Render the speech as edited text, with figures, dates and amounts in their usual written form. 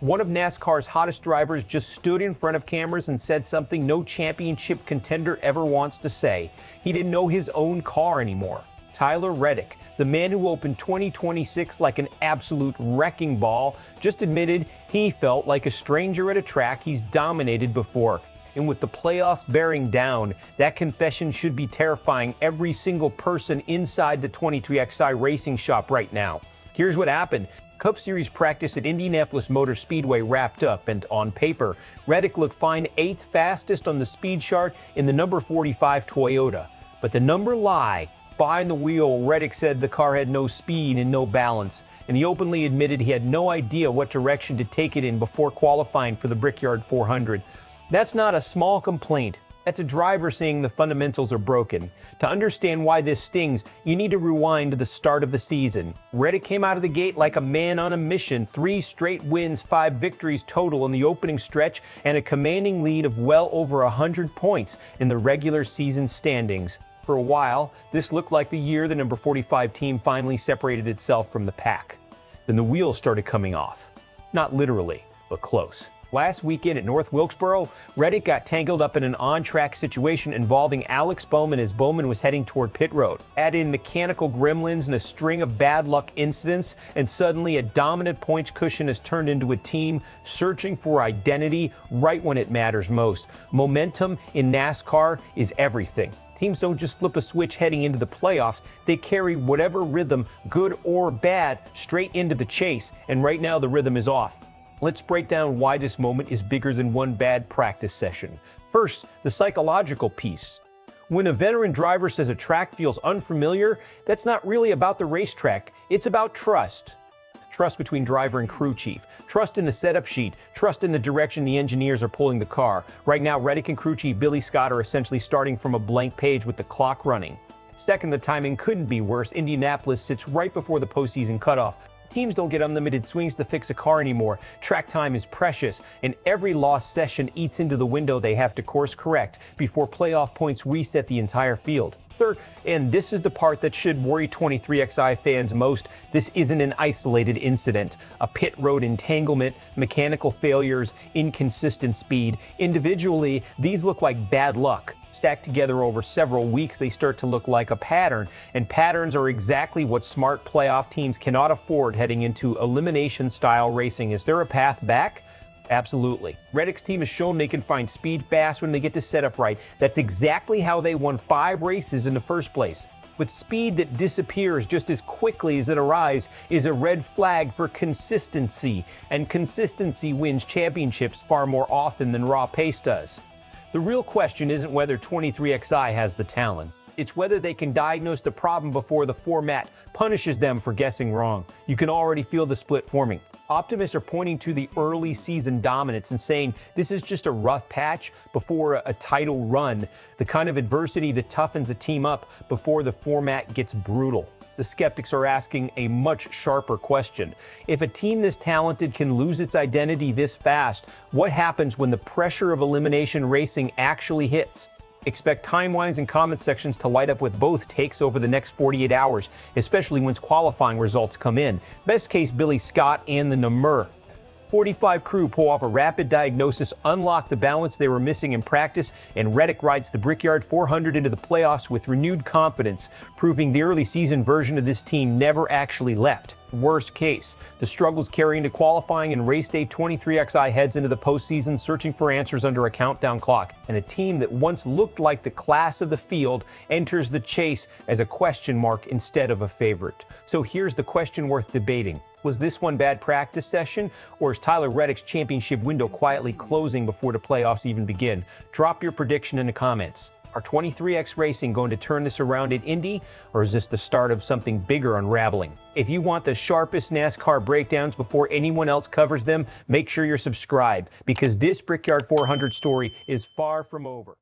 One of NASCAR's hottest drivers just stood in front of cameras and said something no championship contender ever wants to say. He didn't know his own car anymore. Tyler Reddick, the man who opened 2026 like an absolute wrecking ball, just admitted he felt like a stranger at a track he's dominated before. And with the playoffs bearing down, that confession should be terrifying every single person inside the 23XI racing shop right now. Here's what happened. Cup Series practice at Indianapolis Motor Speedway wrapped up, and on paper, Reddick looked fine 8th fastest on the speed chart in the number 45 Toyota. But the number lie. Behind the wheel, Reddick said the car had no speed and no balance, and he openly admitted he had no idea what direction to take it in before qualifying for the Brickyard 400. That's not a small complaint. That's a driver saying the fundamentals are broken. To understand why this stings, you need to rewind to the start of the season. Reddick came out of the gate like a man on a mission. 3 straight wins, 5 victories total in the opening stretch, and a commanding lead of well over 100 points in the regular season standings. For a while, this looked like the year the number 45 team finally separated itself from the pack. Then the wheels started coming off. Not literally, but close. Last weekend at North Wilkesboro, Reddick got tangled up in an on-track situation involving Alex Bowman as Bowman was heading toward pit road. Add in mechanical gremlins and a string of bad luck incidents, and suddenly a dominant points cushion has turned into a team searching for identity right when it matters most. Momentum in NASCAR is everything. Teams don't just flip a switch heading into the playoffs. They carry whatever rhythm, good or bad, straight into the chase, and right now the rhythm is off. Let's break down why this moment is bigger than one bad practice session. First, the psychological piece. When a veteran driver says a track feels unfamiliar, that's not really about the racetrack. It's about trust. Trust between driver and crew chief. Trust in the setup sheet. Trust in the direction the engineers are pulling the car. Right now, Reddick and crew chief Billy Scott are essentially starting from a blank page with the clock running. Second, the timing couldn't be worse. Indianapolis sits right before the postseason cutoff. Teams don't get unlimited swings to fix a car anymore. Track time is precious, and every lost session eats into the window they have to course correct before playoff points reset the entire field. Third, and this is the part that should worry 23XI fans most, this isn't an isolated incident. A pit road entanglement, mechanical failures, inconsistent speed. Individually, these look like bad luck. Stacked together over several weeks, they start to look like a pattern, and patterns are exactly what smart playoff teams cannot afford heading into elimination-style racing. Is there a path back? Absolutely. Reddick's team has shown they can find speed fast when they get the setup right. That's exactly how they won 5 races in the first place. But speed that disappears just as quickly as it arrives is a red flag for consistency, and consistency wins championships far more often than raw pace does. The real question isn't whether 23XI has the talent. It's whether they can diagnose the problem before the format punishes them for guessing wrong. You can already feel the split forming. Optimists are pointing to the early season dominance and saying this is just a rough patch before a title run, the kind of adversity that toughens a team up before the format gets brutal. The skeptics are asking a much sharper question. If a team this talented can lose its identity this fast, what happens when the pressure of elimination racing actually hits? Expect timelines and comment sections to light up with both takes over the next 48 hours, especially once qualifying results come in. Best case, Billy Scott and the number 45 crew pull off a rapid diagnosis, unlock the balance they were missing in practice, and Reddick rides the Brickyard 400 into the playoffs with renewed confidence, proving the early season version of this team never actually left. Worst case, the struggles carry into qualifying, and race day 23XI heads into the postseason searching for answers under a countdown clock. And a team that once looked like the class of the field enters the chase as a question mark instead of a favorite. So here's the question worth debating. Was this one bad practice session, or is Tyler Reddick's championship window quietly closing before the playoffs even begin? Drop your prediction in the comments. Are 23X Racing going to turn this around at Indy, or is this the start of something bigger unraveling? If you want the sharpest NASCAR breakdowns before anyone else covers them, make sure you're subscribed, because this Brickyard 400 story is far from over.